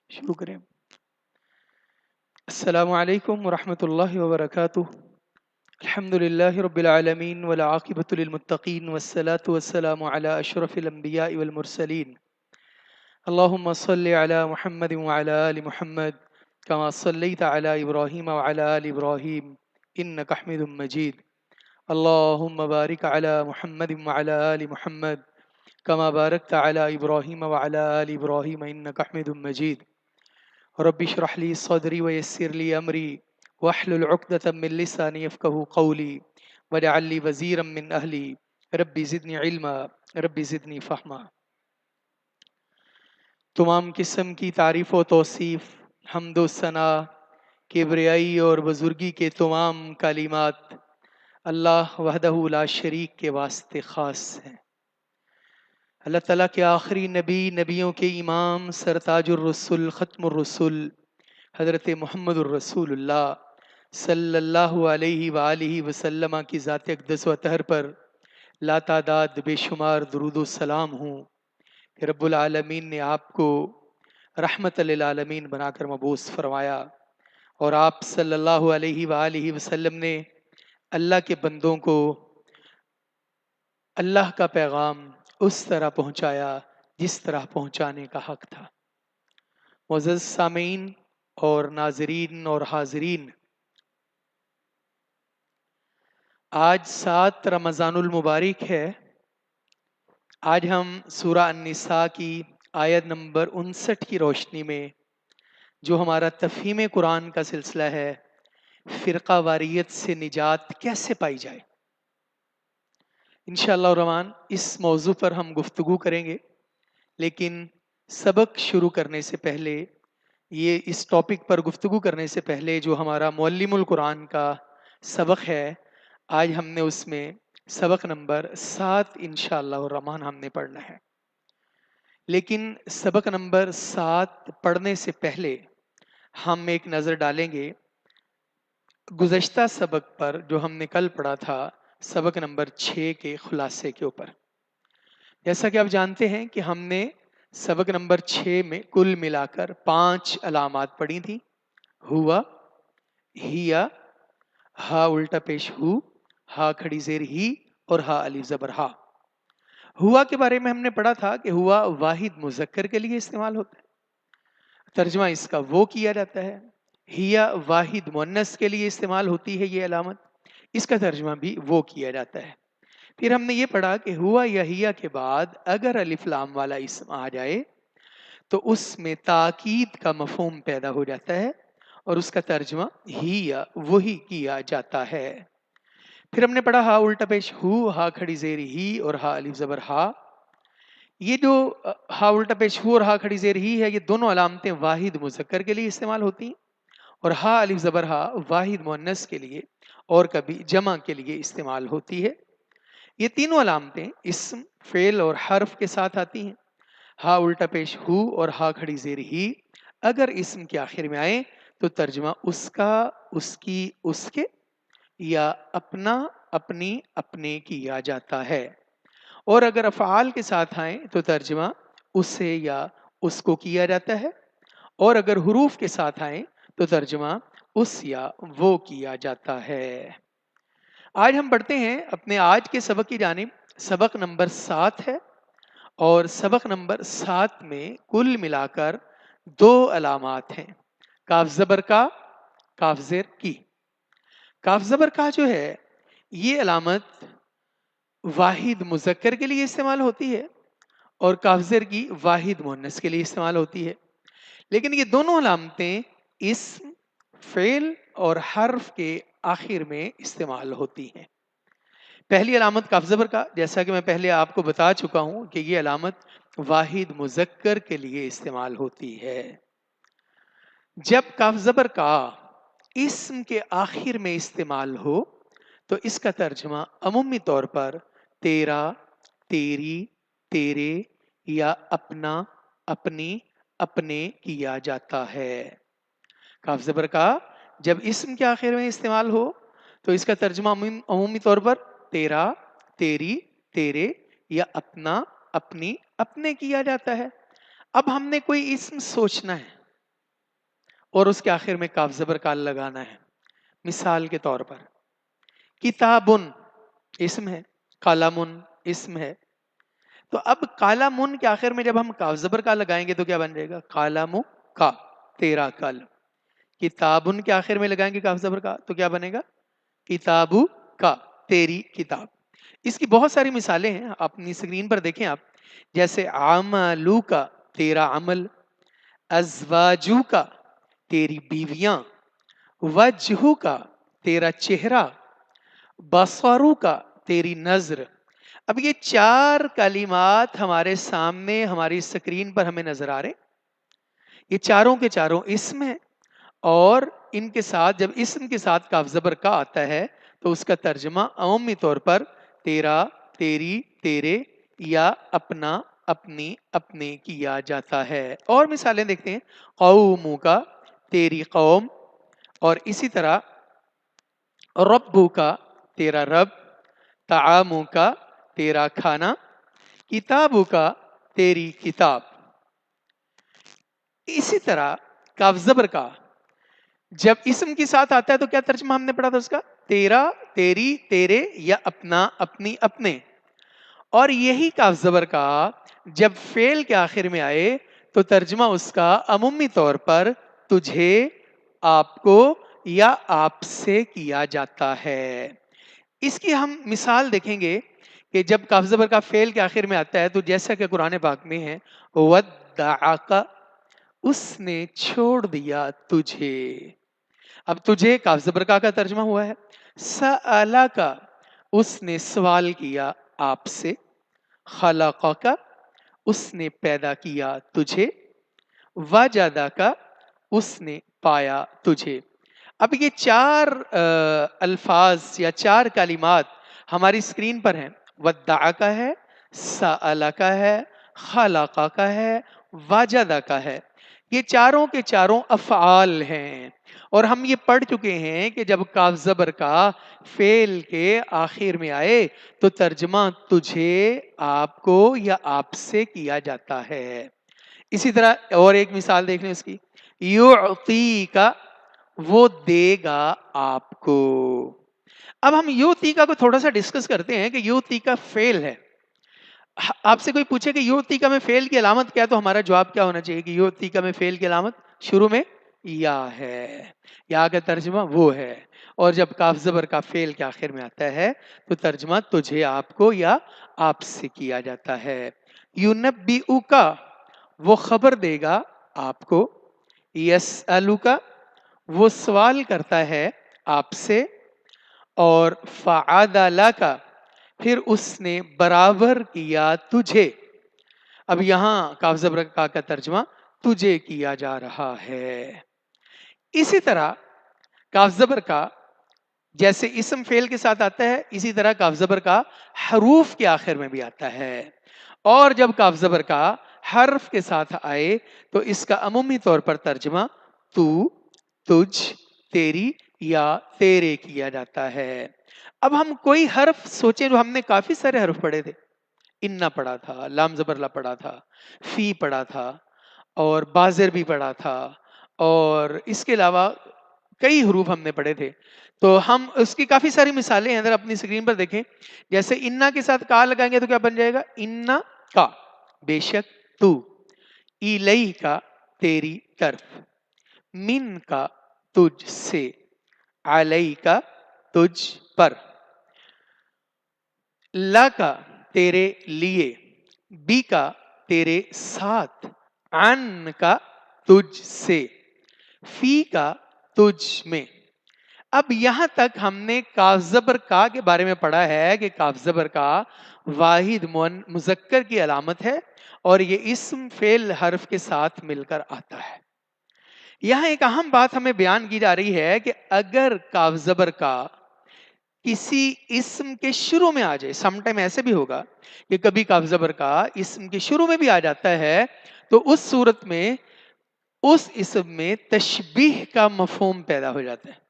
شروع کریں۔ السلام علیکم ورحمۃ اللہ وبرکاتہ۔ الحمد للہ رب العالمین والعاقبۃ للمتقین والصلاة والسلام علی اشرف الانبیاء والمرسلین۔ اللہم صل علی محمد وعلی آل محمد کما صلیت علی ابراہیم وعلی آل ابراہیم انک حمید مجید۔ اللہم بارک علی محمد وعلی آل محمد کما بارکت علی ابراہیم وعلی آل ابراہیم انک حمید مجید۔ رب اشرح لي صدري ويسر لي امري واحلل عقدة من لساني يفقهوا قولي واجعل لي وزيرا من اهلي رب زدني علما رب زدني فهما۔ تمام قسم کی تعریف و توصیف، حمد و ثنا، کبریائی اور بزرگی کے تمام کلمات اللہ وحدہ لا شریک کے واسطے خاص ہیں۔ اللہ تعالیٰ کے آخری نبی، نبیوں کے امام، سرتاج الرسل، ختم الرسل حضرت محمد الرسول اللہ صلی اللہ علیہ وآلہ وسلم کی ذات اقدس و اطہر پر لا تعداد بے شمار درود و سلام ہوں کہ رب العالمین نے آپ کو رحمت للعالمین بنا کر مبعوث فرمایا، اور آپ صلی اللہ علیہ وآلہ وسلم نے اللہ کے بندوں کو اللہ کا پیغام اس طرح پہنچایا جس طرح پہنچانے کا حق تھا۔ معزز سامعین اور ناظرین اور حاضرین، آج 7 رمضان المبارک ہے۔ آج ہم سورہ النساء کی آیت نمبر 59 کی روشنی میں، جو ہمارا تفہیم قرآن کا سلسلہ ہے، فرقہ واریت سے نجات کیسے پائی جائے، انشاءاللہ الرحمن اس موضوع پر ہم گفتگو کریں گے۔ لیکن سبق شروع کرنے سے پہلے، اس ٹاپک پر گفتگو کرنے سے پہلے، جو ہمارا معلم القرآن کا سبق ہے، آج ہم نے اس میں سبق نمبر 7 انشاءاللہ الرحمن ہم نے پڑھنا ہے۔ لیکن سبق نمبر 7 پڑھنے سے پہلے ہم ایک نظر ڈالیں گے گزشتہ سبق پر، جو ہم نے کل پڑھا تھا، سبق نمبر 6 کے خلاصے کے اوپر۔ جیسا کہ آپ جانتے ہیں کہ ہم نے سبق نمبر 6 میں کل ملا کر 5 علامات پڑھی تھیں: ہوا، ہیا، ہا الٹا پیش ہو، ہا کھڑی زیر ہی، اور ہا الف زبر ہا۔ ہوا کے بارے میں ہم نے پڑھا تھا کہ ہوا واحد مذکر کے لیے استعمال ہوتا ہے، ترجمہ اس کا وہ کیا جاتا ہے۔ ہیا واحد مؤنث کے لیے استعمال ہوتی ہے یہ علامت، اس کا ترجمہ بھی وہ کیا جاتا ہے۔ پھر ہم نے یہ پڑھا کہ ہوا یا ہیا کے بعد اگر الف لام والا اسم آ جائے تو اس میں تاکید کا مفہوم پیدا ہو جاتا ہے، اور اس کا ترجمہ ہی یا وہی کیا جاتا ہے۔ پھر ہم نے پڑھا ہا الٹا پیش ہو، ہا کھڑی زیر ہی، اور ہا الف زبر ہا۔ یہ جو ہا الٹا پیش ہو اور ہا کھڑی زیر ہی ہے، یہ دونوں علامتیں واحد مذکر کے لیے استعمال ہوتی ہیں، اور ہا الف زبر ہا واحد مؤنث کے لیے اور کبھی جمع کے لیے استعمال ہوتی ہے۔ یہ تینوں علامتیں اسم، فعل اور حرف کے ساتھ آتی ہیں۔ ہا الٹا پیش ہو اور ہا کھڑی زیر ہی اگر اسم کے آخر میں آئے تو ترجمہ اس کا، اس کی، اس کے، یا اپنا، اپنی، اپنے کیا جاتا ہے، اور اگر افعال کے ساتھ آئیں تو ترجمہ اسے یا اس کو کیا جاتا ہے، اور اگر حروف کے ساتھ آئیں تو ترجمہ اس یا وہ کیا جاتا ہے۔ آج ہم پڑھتے ہیں اپنے آج کے سبق کی جانب۔ سبق نمبر 7 ہے، اور سبق نمبر 7 میں کل ملا کر 2 علامات ہیں: کاف زبر کا، کاف زیر کی۔ کاف زبر کا جو ہے، یہ علامت واحد مذکر کے لیے استعمال ہوتی ہے، اور کاف زیر کی واحد مؤنث کے لیے استعمال ہوتی ہے۔ لیکن یہ دونوں علامتیں اسم، فعل اور حرف کے آخر میں استعمال ہوتی ہیں۔ پہلی علامت کاف زبر کا، جیسا کہ میں پہلے آپ کو بتا چکا ہوں کہ یہ علامت واحد مذکر کے لیے استعمال ہوتی ہے۔ جب کاف زبر کا اسم کے آخر میں استعمال ہو تو اس کا ترجمہ عمومی طور پر تیرا، تیری، تیرے یا اپنا، اپنی، اپنے کیا جاتا ہے۔ کاف زبر کا جب اسم کے آخر میں استعمال ہو تو اس کا ترجمہ عمومی طور پر تیرا، تیری، تیرے یا اپنا، اپنی، اپنے کیا جاتا ہے۔ اب ہم نے کوئی اسم سوچنا ہے اور اس کے آخر میں کاف زبر کا لگانا ہے. مثال کے طور پر کتابن اسم ہے، قلمن اسم ہے. تو اب قلمن کے آخر میں جب ہم کاف زبر کا لگائیں گے تو کیا بن جائے گا؟ قلم کا، تیرا قلم. کتابن کے آخر میں لگائیں گے کاف زبر کا تو کیا بنے گا؟ کتابو کا، تیری کتاب. اس کی بہت ساری مثالیں ہیں، اپنی اسکرین پر دیکھیں آپ. جیسے عملو کا، تیرا عمل. ازواجو کا، تیری بیویاں. وجہو کا، تیرا چہرہ. بصرو کا، تیری نظر. اب یہ چار کلمات ہمارے سامنے ہماری اسکرین پر ہمیں نظر آ رہے. یہ چاروں کے چاروں اسم ہیں، اور ان کے ساتھ جب اسم کے ساتھ کاف زبر کا آتا ہے تو اس کا ترجمہ عمومی طور پر تیرا، تیری، تیرے یا اپنا، اپنی، اپنے کیا جاتا ہے. اور مثالیں دیکھتے ہیں. قومو کا، تیری قوم. اور اسی طرح ربو کا، تیرا رب. طعامو کا، تیرا کھانا. کتابو کا، تیری کتاب. اسی طرح کاف زبر کا جب اسم کے ساتھ آتا ہے تو کیا ترجمہ ہم نے پڑھا تھا اس کا؟ تیرا، تیری، تیرے یا اپنا، اپنی، اپنے. اور یہی کاف زبر کا جب فعل کے آخر میں آئے تو ترجمہ اس کا عمومی طور پر تجھے، آپ کو یا آپ سے کیا جاتا ہے. اس کی ہم مثال دیکھیں گے کہ جب کاف زبر کا فعل کے آخر میں آتا ہے تو جیسا کہ قرآن پاک میں ہے ودعک، اس نے چھوڑ دیا تجھے. اب تجھے کاف زبر کا ترجمہ ہوا ہے. سألک، اس نے سوال کیا آپ سے. خلقک، اس نے پیدا کیا تجھے. وجدک، اس نے پایا تجھے. اب یہ چار الفاظ یا چار کلمات ہماری اسکرین پر ہیں. ودعک ہے، سألک ہے، خلقک ہے، وجدک ہے. یہ چاروں کے چاروں افعال ہیں. اور ہم یہ پڑھ چکے ہیں کہ جب کاف زبر کا فعل کے آخر میں آئے تو ترجمہ تجھے، آپ کو یا آپ سے کیا جاتا ہے. اسی طرح اور ایک مثال دیکھ لیں اس کی. یعطیک، وہ دے گا آپ کو. اب ہم یعطیک کو تھوڑا سا ڈسکس کرتے ہیں کہ یعطیک فعل ہے. آپ سے کوئی پوچھے کہ یعطیک میں فعل کی علامت کیا تو ہمارا جواب کیا ہونا چاہیے کہ یعطیک میں فعل کی علامت شروع میں یا ہے. یا کا ترجمہ وہ ہے. اور جب کاف زبر کا فعل کے آخر میں آتا ہے تو ترجمہ تجھے، آپ کو یا آپ سے کیا جاتا ہے. یونبئک، وہ خبر دے گا آپ کو. یسألک، وہ سوال کرتا ہے آپ سے. اور فعدلک، پھر اس نے برابر کیا تجھے. اب یہاں کاف زبر کا ترجمہ تجھے کیا جا رہا ہے. اسی طرح کاف زبر کا جیسے اسم فعل کے ساتھ آتا ہے اسی طرح کاف زبر کا حروف کے آخر میں بھی آتا ہے. اور جب کاف زبر کا حرف کے ساتھ آئے تو اس کا عمومی طور پر ترجمہ تو، تجھ، تیری یا تیرے کیا جاتا ہے. اب ہم کوئی حرف سوچیں جو ہم نے کافی سارے حرف پڑھے تھے. انا پڑھا تھا، لام زبر لا پڑھا تھا، فی پڑھا تھا، اور بازر بھی پڑھا تھا، اور اس کے علاوہ کئی حروف ہم نے پڑھے تھے. تو ہم اس کی کافی ساری مثالیں ہیں، اگر اپنی اسکرین پر دیکھیں. جیسے انا کے ساتھ کا لگائیں گے تو کیا بن جائے گا؟ انا کا، بے شک تو. الی کا، تیری طرف. من کا، تجھ سے. علی کا، تجھ پر. لا کا، تیرے لیے. بی کا، تیرے ساتھ. عن کا، تجھ سے. فی کا، تجھ میں. اب یہاں تک ہم نے کاف زبر کا کے بارے میں پڑھا ہے کہ کاف زبر کا واحد مذکر کی علامت ہے اور یہ اسم فعل حرف کے ساتھ مل کر آتا ہے. یہاں ایک اہم بات ہمیں بیان کی جا رہی ہے کہ اگر کاف زبر کا کسی اسم کے شروع میں آ جائے، سم ٹائم ایسے بھی ہوگا کہ کبھی کاف زبر کا اسم کے شروع میں بھی آ جاتا ہے، تو اس صورت میں اس اسم میں تشبیہ کا مفہوم پیدا ہو جاتا ہے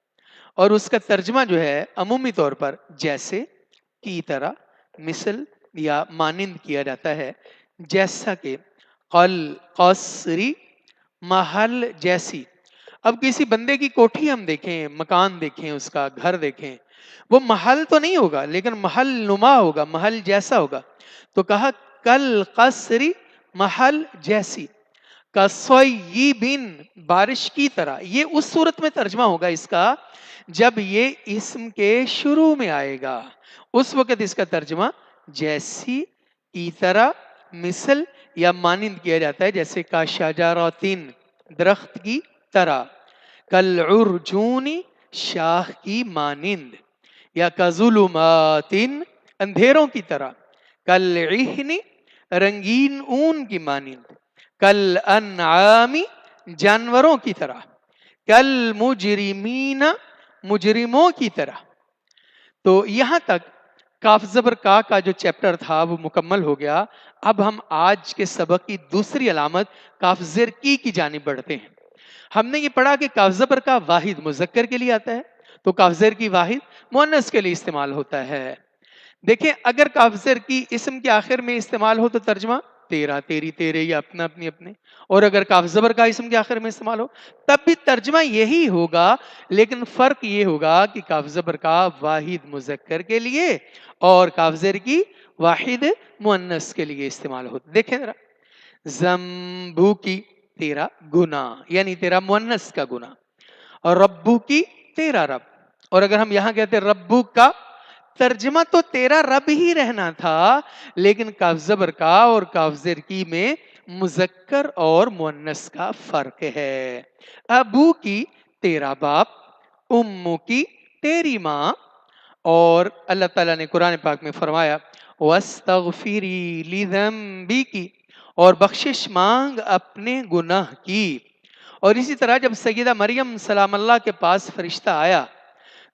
اور اس کا ترجمہ جو ہے عمومی طور پر جیسے، کی طرح، مثل یا مانند کیا جاتا ہے. جیسا کہ قل، قصری، محل جیسی. اب کسی بندے کی کوٹھی ہم دیکھیں، مکان دیکھیں، اس کا گھر دیکھیں، وہ محل تو نہیں ہوگا لیکن محل نما ہوگا، محل جیسا ہوگا. تو کہا کل قصری، محل جیسی، کَصَیِّبٍ، بارش کی طرح. یہ اس صورت میں ترجمہ ہوگا اس کا جب یہ اسم کے شروع میں آئے گا، اس وقت اس کا ترجمہ جیسی، کی طرح، مثل یا مانند کیا جاتا ہے، جیسے کا شجراتن، درخت کی طرح، کالعرجون، شاخ کی مانند، یا کظلمات، اندھیروں کی طرح، کالعہن، رنگین اون کی مانند، کالانعام، جانوروں کی طرح، کالمجرمین، مجرموں کی طرح. تو یہاں تک کاف زبر کا جو چیپٹر تھا وہ مکمل ہو گیا. اب ہم آج کے سبق کی دوسری علامت کاف زیر کی جانب بڑھتے ہیں. ہم نے یہ پڑھا کہ کاف زبر کا واحد مذکر کے لیے آتا ہے، تو کاف زیر کی واحد مؤنث کے لیے استعمال ہوتا ہے. دیکھیں اگر کاف زیر کی اسم کے آخر میں استعمال ہو تو ترجمہ تیرا، تیری، تیرے، یا اپنا، اپنی، اپنے. اور اگر کاف زبر کا اسم کے آخر میں استعمال ہو تب بھی ترجمہ یہی ہوگا، لیکن فرق یہ ہوگا کہ کاف زبر کا واحد مذکر کے لیے اور کاف زیر کی واحد مؤنث کے لیے استعمال ہوتا. دیکھیں ذرا، ذنبو کی، تیرا گناہ، یعنی تیرا مؤنث کا گناہ، اور ربو کی، تیرا رب. اور اگر ہم یہاں کہتے ربو کا، ترجمہ تو تیرا رب ہی رہنا تھا، لیکن کاف زبر کا اور کاف زیر کی میں مذکر اور مؤنث کا فرق ہے. ابو کی، تیرا باپ، امو کی، تیری ماں. اور اللہ تعالیٰ نے قرآن پاک میں فرمایا وَاسْتَغْفِرِي لِذَنْبِكِ، اور بخشش مانگ اپنے گناہ کی. اور اسی طرح جب سیدہ مریم سلام اللہ کے پاس فرشتہ آیا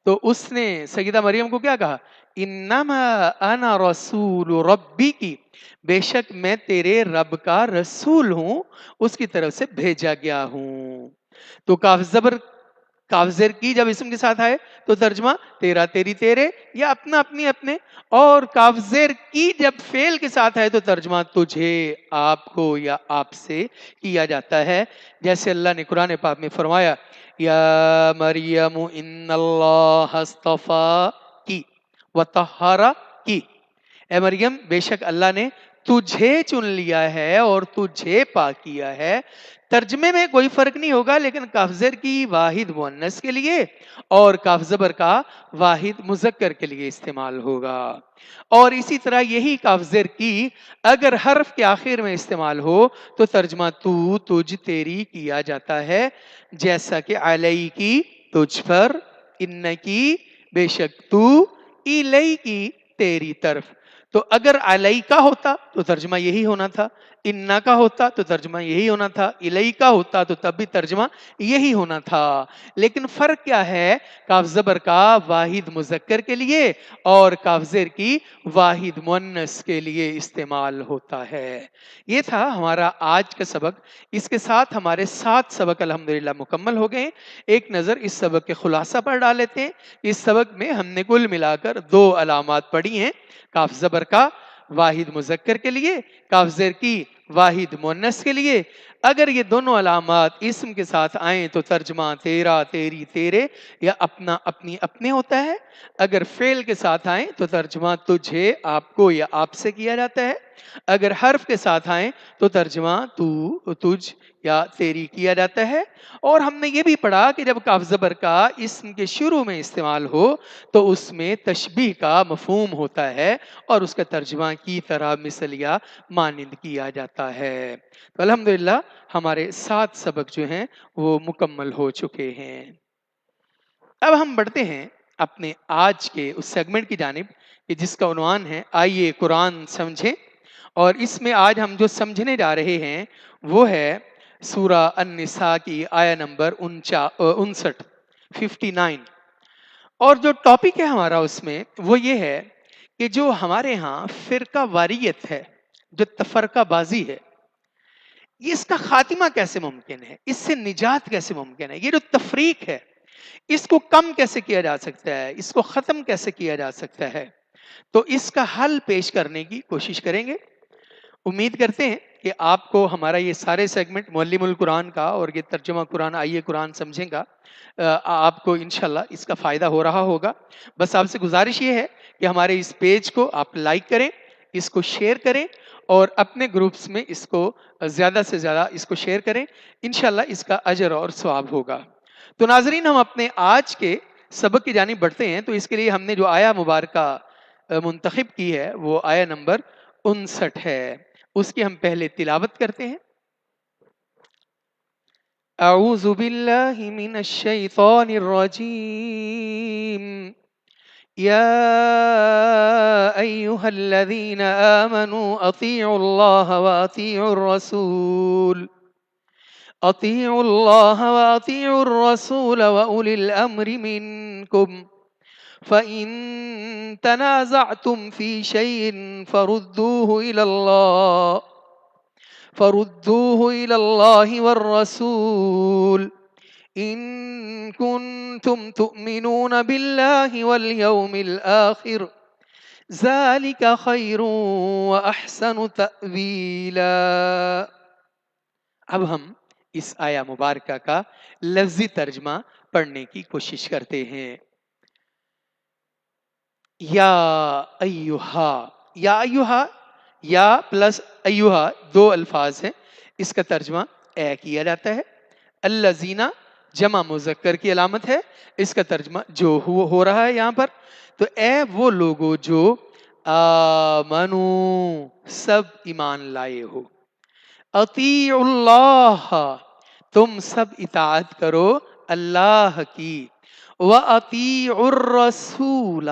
تو اس نے سیدہ مریم کو کیا کہا؟ انما انا رسول ربک، بے شک میں تیرے رب کا رسول ہوں، اس کی طرف سے بھیجا گیا ہوں. تو کاف زبر، کاف زیر کی جب اسم کے ساتھ آئے تو ترجمہ تیرا، تیری، تیرے، یا اپنا، اپنی، اپنے. اور کاف زیر کی جب فعل کے ساتھ آئے تو ترجمہ تجھے، آپ کو، یا آپ سے کیا جاتا ہے. جیسے اللہ نے قرآن پاک میں فرمایا یا مریم ان اللہ اصطفاکی وطہرکی، اے مریم بے شک اللہ نے تجھے چن لیا ہے اور تجھے پاک کیا ہے. ترجمے میں کوئی فرق نہیں ہوگا، لیکن کاف زیر کی واحد مؤنث کے لیے اور کاف زبر کا واحد مذکر کے لیے استعمال ہوگا. اور اسی طرح یہی کاف زیر کی اگر حرف کے آخر میں استعمال ہو تو ترجمہ تو، تجھ، تیری کیا جاتا ہے، جیسا کہ علی کی، تجھ پر، ان کی، بے شک تو، الی کی، تیری طرف. تو اگر علی کا ہوتا تو ترجمہ یہی ہونا تھا، انا کا ہوتا تو ترجمہ یہی ہونا تھا، الی کا ہوتا تو تب بھی ترجمہ یہی ہونا تھا. لیکن فرق کیا ہے؟ کاف زبر کا واحد مذکر کے لیے اور کاف زیر کی واحد مؤنث کے لیے استعمال ہوتا ہے. یہ تھا ہمارا آج کا سبق. اس کے ساتھ ہمارے 7 سبق الحمدللہ مکمل ہو گئے. ایک نظر اس سبق کے خلاصہ پر ڈال لیتے ہیں. اس سبق میں ہم نے کل ملا کر 2 علامات پڑھی ہیں، کاف زبر کا واحد مذکر کے لیے، کاف زیر کی واحد مؤنث کے لیے. اگر یہ دونوں علامات اسم کے ساتھ آئیں تو ترجمہ تیرا، تیری، تیرے، یا اپنا، اپنی، اپنے ہوتا ہے. اگر فعل کے ساتھ آئیں تو ترجمہ تجھے، آپ کو، یا آپ سے کیا جاتا ہے. اگر حرف کے ساتھ آئیں تو ترجمہ تو، تجھ، یا تیری کیا جاتا ہے. اور ہم نے یہ بھی پڑھا کہ جب کاف زبر کا اسم کے شروع میں استعمال ہو تو اس میں تشبیہ کا مفہوم ہوتا ہے اور اس کا ترجمہ کی طرح، مثل یا مانند کیا جاتا ہے. تو الحمدللہ ہمارے 7 سبق جو ہیں وہ مکمل ہو چکے ہیں. اب ہم بڑھتے ہیں اپنے آج کے اس سیگمنٹ کی جانب کہ جس کا عنوان ہے آئیے قرآن سمجھیں. اور اس میں آج ہم جو سمجھنے جا رہے ہیں وہ ہے سورہ النساء کی آیہ نمبر 59. اور جو ٹاپک ہے ہمارا اس میں وہ یہ ہے کہ جو ہمارے ہاں فرقہ واریت ہے، جو تفرقہ بازی ہے، اس کا خاتمہ کیسے ممکن ہے، اس سے نجات کیسے ممکن ہے، یہ جو تفریق ہے اس کو کم کیسے کیا جا سکتا ہے، اس کو ختم کیسے کیا جا سکتا ہے. تو اس کا حل پیش کرنے کی کوشش کریں گے. امید کرتے ہیں کہ آپ کو ہمارا یہ سارے سیگمنٹ معلم القرآن کا اور یہ ترجمہ قرآن آئیے قرآن سمجھیں گا آپ کو انشاءاللہ اس کا فائدہ ہو رہا ہوگا. بس آپ سے گزارش یہ ہے کہ ہمارے اس پیج کو آپ لائک کریں, اس کو شیئر کریں اور اپنے گروپس میں اس کو زیادہ سے زیادہ اس کو شیئر کریں. انشاءاللہ اس کا اجر اور ثواب ہوگا. تو ناظرین, ہم اپنے آج کے سبق کی جانب بڑھتے ہیں. تو اس کے لیے ہم نے جو آیا مبارکہ منتخب کی ہے وہ آیا نمبر 59 ہے. اس کی ہم پہلے تلاوت کرتے ہیں. اعوذ باللہ من الشیطان الرجیم. يا أيها الذين آمنوا أطيعوا الله وأطيعوا الرسول وأولي الأمر منكم فإن تنازعتم في شيء فردوه إلى الله والرسول إن كنتم تؤمنون بالله واليوم الآخر ذلك خير وأحسن تأويلا. اب ہم اس آیا مبارکہ کا لفظی ترجمہ پڑھنے کی کوشش کرتے ہیں. یا ایہا, یا ایہا, یا پلس ایہا دو الفاظ ہیں, اس کا ترجمہ اے کیا جاتا ہے. الذین جمع مذکر کی علامت ہے, اس کا ترجمہ جو ہو رہا ہے یہاں پر. تو اے وہ لوگو جو آمنو سب ایمان لائے ہو, اطیعوا اللہ تم سب اطاعت کرو اللہ کی, وَأَطِيعُوا الرَّسُولَ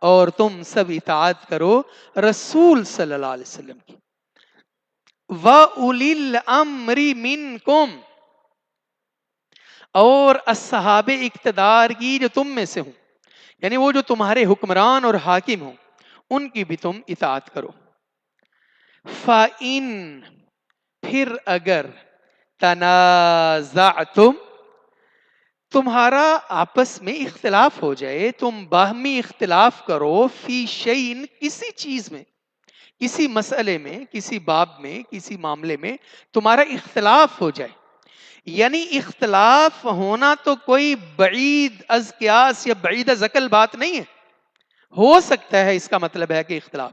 اور تم سب اطاعت کرو رسول صلی اللہ علیہ وسلم کی, وَأُولِي الْأَمْرِ مِنْكُمْ اور اصحاب اقتدار کی جو تم میں سے ہوں, یعنی وہ جو تمہارے حکمران اور حاکم ہوں ان کی بھی تم اطاعت کرو. فَإِن پھر اگر تنازعتم تمہارا آپس میں اختلاف ہو جائے, تم باہمی اختلاف کرو, فی شیئن کسی چیز میں, کسی مسئلے میں, کسی باب میں, کسی معاملے میں تمہارا اختلاف ہو جائے. یعنی اختلاف ہونا تو کوئی بعید از قیاس یا بعید از عقل بات نہیں ہے, ہو سکتا ہے, اس کا مطلب ہے کہ اختلاف,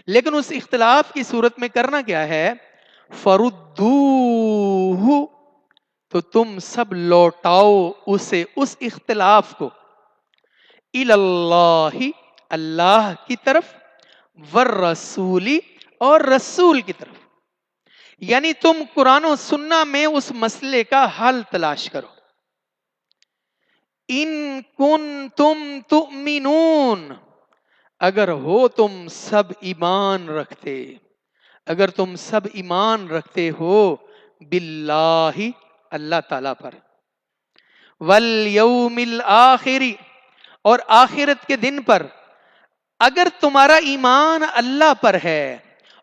لیکن اس اختلاف کی صورت میں کرنا کیا ہے, فردوہ تو تم سب لوٹاؤ اسے, اس اختلاف کو, اللہ اللہ کی طرف, والرسول اور رسول کی طرف. یعنی تم قرآن و سنہ میں اس مسئلے کا حل تلاش کرو. ان کنتم تؤمنون اگر ہو تم سب ایمان رکھتے, اگر تم سب ایمان رکھتے ہو, باللہ اللہ تعالیٰ پر, والیوم الآخر اور آخرت کے دن پر. اگر تمہارا ایمان اللہ پر ہے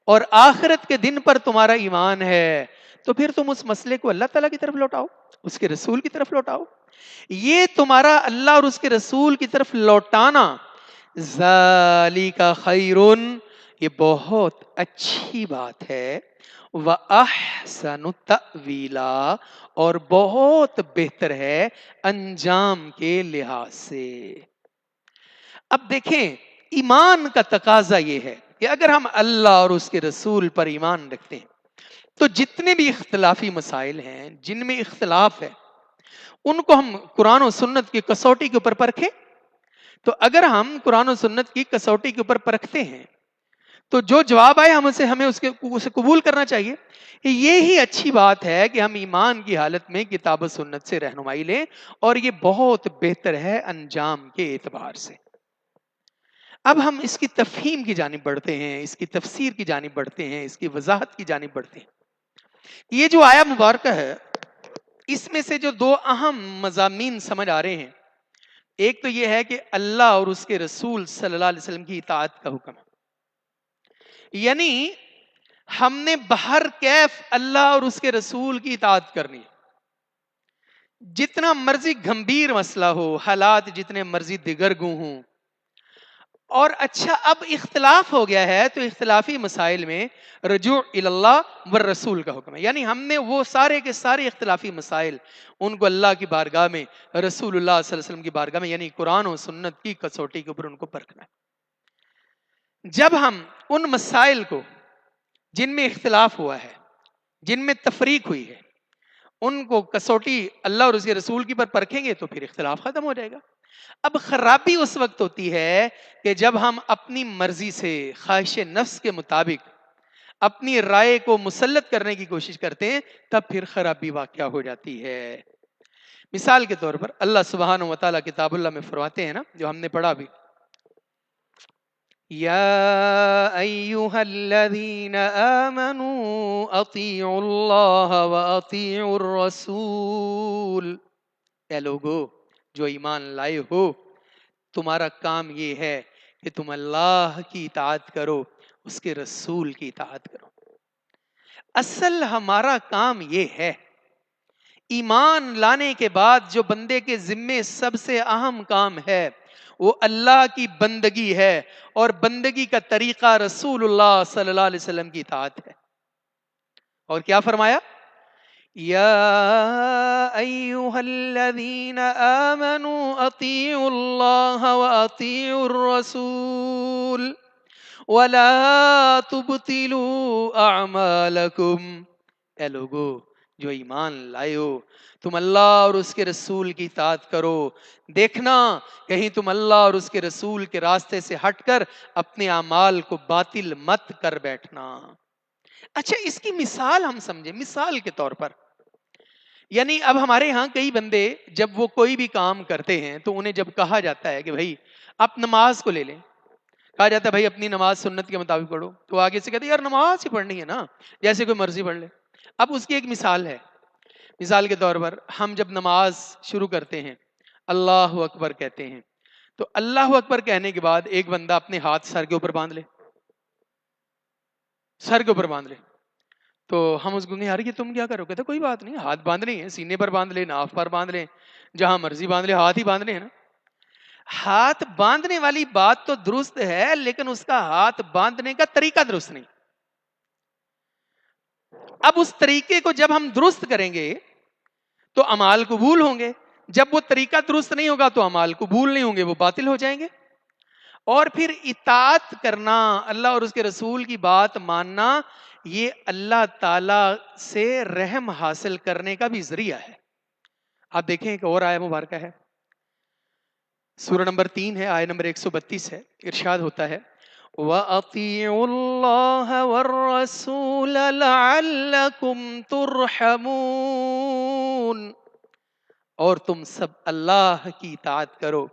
اور آخرت کے دن پر تمہارا ایمان ہے تو پھر تم اس مسئلے کو اللہ تعالیٰ کی طرف لوٹاؤ, اس کے رسول کی طرف لوٹاؤ. یہ تمہارا اللہ اور اس کے رسول کی طرف لوٹانا, ذالک خیرن یہ بہت اچھی بات ہے, وَأَحْسَنُ تَأْوِيلًا اور بہت بہتر ہے انجام کے لحاظ سے. اب دیکھیں, ایمان کا تقاضا یہ ہے کہ اگر ہم اللہ اور اس کے رسول پر ایمان رکھتے ہیں تو جتنے بھی اختلافی مسائل ہیں, جن میں اختلاف ہے, ان کو ہم قرآن و سنت کی کسوٹی کے اوپر پرکھیں. تو اگر ہم قرآن و سنت کی کسوٹی کے اوپر پرکھتے ہیں تو جو جواب آئے ہمیں اسے قبول کرنا چاہیے. یہی اچھی بات ہے کہ ہم ایمان کی حالت میں کتاب و سنت سے رہنمائی لیں, اور یہ بہت بہتر ہے انجام کے اعتبار سے. اب ہم اس کی تفہیم کی جانب بڑھتے ہیں, اس کی تفسیر کی جانب بڑھتے ہیں, اس کی وضاحت کی جانب بڑھتے ہیں. یہ جو آیا مبارکہ ہے اس میں سے جو دو اہم مضامین سمجھ آ رہے ہیں, ایک تو یہ ہے کہ اللہ اور اس کے رسول صلی اللہ علیہ وسلم کی اطاعت کا حکم ہے. یعنی ہم نے بہر کیف اللہ اور اس کے رسول کی اطاعت کرنی ہے. جتنا مرضی گھمبیر مسئلہ ہو, حالات جتنے مرضی دگرگوں ہوں, اور اچھا اب اختلاف ہو گیا ہے تو اختلافی مسائل میں رجوع الی اللہ والرسول کا حکم ہے. یعنی ہم نے وہ سارے کے سارے اختلافی مسائل ان کو اللہ کی بارگاہ میں، رسول اللہ صلی اللہ علیہ وسلم کی بارگاہ میں، یعنی قرآن و سنت کی کسوٹی کے اوپر ان کو پرکھنا ہے. جب ہم ان مسائل کو جن میں اختلاف ہوا ہے، جن میں تفریق ہوئی ہے، ان کو کسوٹی اللہ اور اس کے رسول کی پر پرکھیں گے تو پھر اختلاف ختم ہو جائے گا. اب خرابی اس وقت ہوتی ہے کہ جب ہم اپنی مرضی سے، خواہش نفس کے مطابق اپنی رائے کو مسلط کرنے کی کوشش کرتے ہیں، تب پھر خرابی واقع ہو جاتی ہے. مثال کے طور پر اللہ سبحانہ و تعالیٰ کتاب اللہ میں فرماتے ہیں نا، جو ہم نے پڑھا بھی، یا ایہا الذین آمنوا اطیعوا اللہ و اطیعوا الرسول. اے لوگو جو ایمان لائے ہو، تمہارا کام یہ ہے کہ تم اللہ کی اطاعت کرو، اس کے رسول کی اطاعت کرو. اصل ہمارا کام یہ ہے. ایمان لانے کے بعد جو بندے کے ذمے سب سے اہم کام ہے وہ اللہ کی بندگی ہے، اور بندگی کا طریقہ رسول اللہ صلی اللہ علیہ وسلم کی اطاعت ہے. اور کیا فرمایا؟ یا ایہا الذین آمنوا اطیعوا اللہ و اطیعوا الرسول ولا تبطلوا اعمالکم. اے لوگو جو ایمان لائے ہو، تم اللہ اور اس کے رسول کی اطاعت کرو. دیکھنا کہیں تم اللہ اور اس کے رسول کے راستے سے ہٹ کر اپنے اعمال کو باطل مت کر بیٹھنا. اچھا اس کی مثال ہم سمجھیں. مثال کے طور پر یعنی اب ہمارے ہاں کئی بندے جب وہ کوئی بھی کام کرتے ہیں تو انہیں جب کہا جاتا ہے کہ بھائی آپ نماز کو لے لیں، کہا جاتا ہے بھائی اپنی نماز سنت کے مطابق پڑھو، تو آگے سے کہتے ہیں یار نماز ہی پڑھنی ہے نا، جیسے کوئی مرضی پڑھ لے. اب اس کی ایک مثال ہے. مثال کے طور پر ہم جب نماز شروع کرتے ہیں، اللہ اکبر کہتے ہیں، تو اللہ اکبر کہنے کے بعد ایک بندہ اپنے ہاتھ سر کے اوپر باندھ لے، سر کے اوپر باندھ لے. تو ہم اس کو کہیں یار یہ تم کیا کرو؟ کہتے کوئی بات نہیں، ہاتھ باندھنے ہیں، سینے پر باندھ لے، ناف پر باندھ لے، جہاں مرضی باندھ لے، ہاتھ ہی باندھنے ہیں نا. ہاتھ باندھنے والی بات تو درست ہے، لیکن اس کا ہاتھ باندھنے کا طریقہ درست نہیں. اب اس طریقے کو جب ہم درست کریں گے تو اعمال قبول ہوں گے، جب وہ طریقہ درست نہیں ہوگا تو اعمال قبول نہیں ہوں گے، وہ باطل ہو جائیں گے. اور پھر اطاعت کرنا، اللہ اور اس کے رسول کی بات ماننا، یہ اللہ تعالی سے رحم حاصل کرنے کا بھی ذریعہ ہے. آپ دیکھیں ایک اور آیت مبارکہ ہے، سورہ نمبر 3 ہے، آیت نمبر 132 ہے. ارشاد ہوتا ہے وَأَطِيعُوا اللَّهَ وَالرَّسُولَ لَعَلَّكُمْ تُرْحَمُونَ. اور تم سب اللہ کی اطاعت کرو،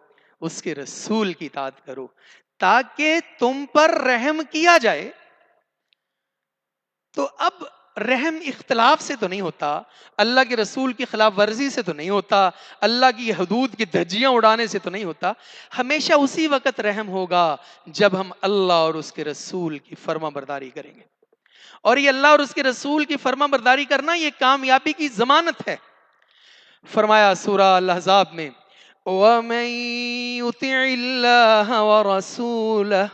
اس کے رسول کی اطاعت کرو تاکہ تم پر رحم کیا جائے. تو اب رحم اختلاف سے تو نہیں ہوتا، اللہ کے رسول کی خلاف ورزی سے تو نہیں ہوتا، اللہ کی حدود کی دھجیاں اڑانے سے تو نہیں ہوتا. ہمیشہ اسی وقت رحم ہوگا جب ہم اللہ اور اس کے رسول کی فرما برداری کریں گے. اور یہ اللہ اور اس کے رسول کی فرما برداری کرنا یہ کامیابی کی ضمانت ہے. فرمایا سورہ الاحزاب میں وَمَن يُطِعِ اللَّهَ وَرَسُولَهُ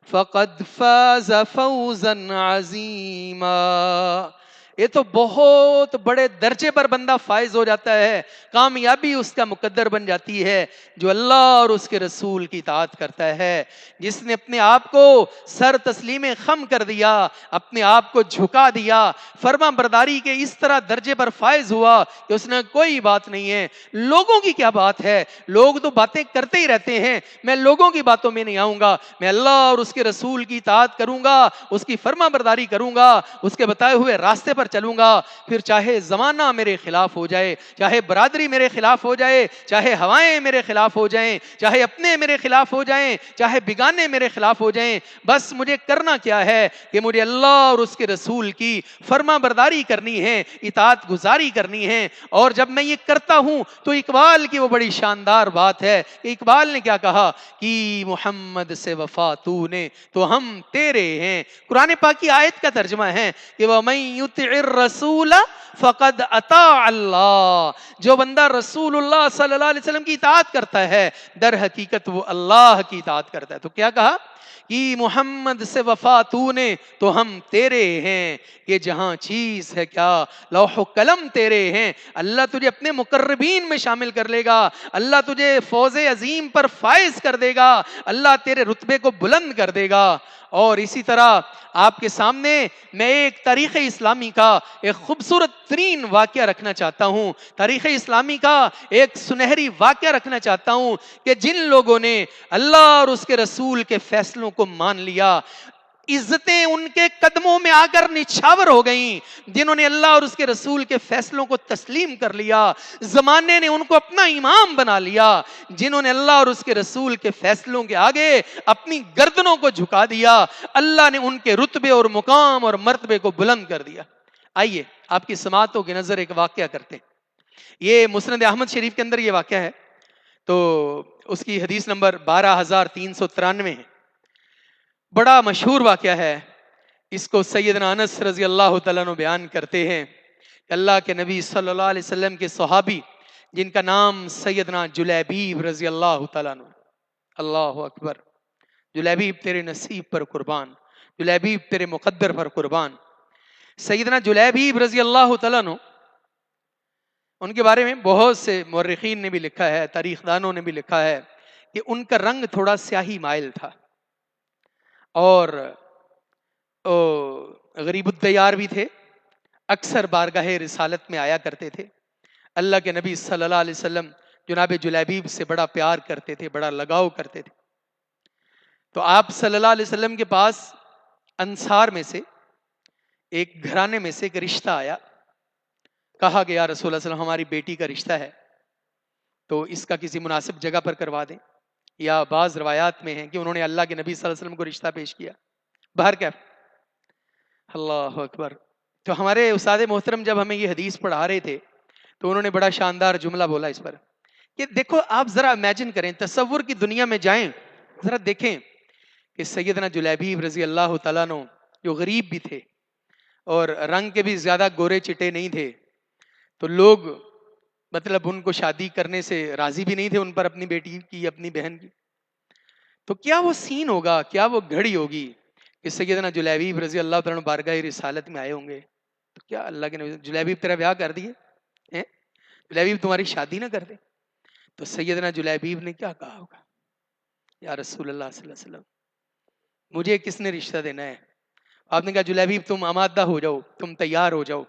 فَقَدْ فَازَ فَوْزًا عَظِيمًا. یہ تو بہت بڑے درجے پر بندہ فائز ہو جاتا ہے، کامیابی اس کا مقدر بن جاتی ہے جو اللہ اور اس کے رسول کی اطاعت کرتا ہے، جس نے اپنے آپ کو سر تسلیم خم کر دیا، اپنے آپ کو جھکا دیا، فرما برداری کے اس طرح درجے پر فائز ہوا کہ اس نے کوئی بات نہیں ہے. لوگوں کی کیا بات ہے، لوگ تو باتیں کرتے ہی رہتے ہیں، میں لوگوں کی باتوں میں نہیں آؤں گا، میں اللہ اور اس کے رسول کی اطاعت کروں گا، اس کی فرما برداری کروں گا، اس کے بتائے ہوئے راستے پر چلوں گا. پھر چاہے زمانہ میرے خلاف ہو جائے، چاہے برادری میرے خلاف ہو جائے، چاہے ہوائیں میرے خلاف ہو جائیں، چاہے اپنے میرے خلاف ہو جائیں، چاہے بیگانے میرے خلاف ہو جائیں، بس مجھے کرنا کیا ہے کہ مجھے اللہ اور اس کے رسول کی فرما برداری کرنی ہے، اطاعت گزاری کرنی ہے. اور جب میں یہ کرتا ہوں تو اقبال کی وہ بڑی شاندار بات ہے کہ اقبال نے کیا کہا کہ محمد سے وفا تو نے تو ہم تیرے ہیں. قرآن پاک کی آیت کا ترجمہ ہے کہ وَمَن يُطِعِ الرسول فقد اطاع اللہ، جو بندہ رسول اللہ صلی اللہ علیہ وسلم کی اطاعت کرتا ہے در حقیقت وہ اللہ کی اطاعت کرتا ہے۔ تو کیا کہا کہ محمد سے وفا تو نے تو ہم تیرے ہیں، یہ جہاں چیز ہے کیا لوح و قلم تیرے ہیں۔ اللہ تجھے اپنے مقربین میں شامل کر لے گا، اللہ تجھے فوز عظیم پر فائز کر دے گا، اللہ تیرے رتبے کو بلند کر دے گا۔ اور اسی طرح آپ کے سامنے میں ایک تاریخ اسلامی کا ایک خوبصورت ترین واقعہ رکھنا چاہتا ہوں، تاریخ اسلامی کا ایک سنہری واقعہ رکھنا چاہتا ہوں کہ جن لوگوں نے اللہ اور اس کے رسول کے فیصلوں کو مان لیا، عزتیں ان کے قدموں میں آ کر نچھاور ہو گئیں۔ جنہوں نے اللہ اور اس کے رسول کے فیصلوں کو تسلیم کر لیا، زمانے نے ان کو اپنا امام بنا لیا۔ جنہوں نے اللہ اور اس کے رسول کے فیصلوں کے آگے اپنی گردنوں کو جھکا دیا، اللہ نے ان کے رتبے اور مقام اور مرتبے کو بلند کر دیا۔ آئیے آپ کی سماعتوں کی نظر ایک واقعہ کرتے ہیں۔ یہ مسند احمد شریف کے اندر یہ واقعہ ہے، تو اس کی حدیث نمبر 12393 ہے، بڑا مشہور واقعہ ہے۔ اس کو سیدنا انس رضی اللہ تعالیٰ عنہ بیان کرتے ہیں کہ اللہ کے نبی صلی اللہ علیہ وسلم کے صحابی جن کا نام سیدنا جلیبیب رضی اللہ تعالیٰ عنہ، اللہ اکبر، جلیبیب تیرے نصیب پر قربان، جلیبیب تیرے مقدر پر قربان۔ سیدنا جلیبیب رضی اللہ تعالیٰ عنہ، ان کے بارے میں بہت سے مورخین نے بھی لکھا ہے، تاریخ دانوں نے بھی لکھا ہے کہ ان کا رنگ تھوڑا سیاہی مائل تھا، اور غریب الدیار بھی تھے، اکثر بارگاہ رسالت میں آیا کرتے تھے۔ اللہ کے نبی صلی اللہ علیہ وسلم جناب جلیبیب سے بڑا پیار کرتے تھے، بڑا لگاؤ کرتے تھے۔ تو آپ صلی اللہ علیہ وسلم کے پاس انصار میں سے ایک گھرانے میں سے ایک رشتہ آیا، کہا کہ یا رسول اللہ صلی اللہ علیہ وسلم ہماری بیٹی کا رشتہ ہے، تو اس کا کسی مناسب جگہ پر کروا دیں۔ یا بعض روایات میں ہیں کہ انہوں نے اللہ کے نبی صلی اللہ علیہ وسلم کو رشتہ پیش کیا۔ باہر کیا، اللہ اکبر۔ تو ہمارے استاد محترم جب ہمیں یہ حدیث پڑھا رہے تھے تو انہوں نے بڑا شاندار جملہ بولا اس پر کہ دیکھو آپ ذرا امیجن کریں، تصور کی دنیا میں جائیں، ذرا دیکھیں کہ سیدنا جلیبیب رضی اللہ تعالیٰ عنہ جو غریب بھی تھے اور رنگ کے بھی زیادہ گورے چٹے نہیں تھے، تو لوگ مطلب ان کو شادی کرنے سے راضی بھی نہیں تھے ان پر، اپنی بیٹی کی، اپنی بہن کی۔ تو کیا وہ سین ہوگا، کیا وہ گھڑی ہوگی کہ سیدنا جلیبیب رضی اللہ تعالیٰ عنہ بارگاہ رسالت میں آئے ہوں گے، تو کیا اللہ کے نبی جلیبیب تیرا بیاہ کر دیے، جلیبیب تمہاری شادی نہ کر دے؟ تو سیدنا جلیبیب نے کیا کہا ہوگا، یا رسول اللہ صلی اللہ علیہ وسلم مجھے کس نے رشتہ دینا ہے؟ آپ نے کہا جلیبیب تم آمادہ ہو جاؤ، تم تیار ہو جاؤ،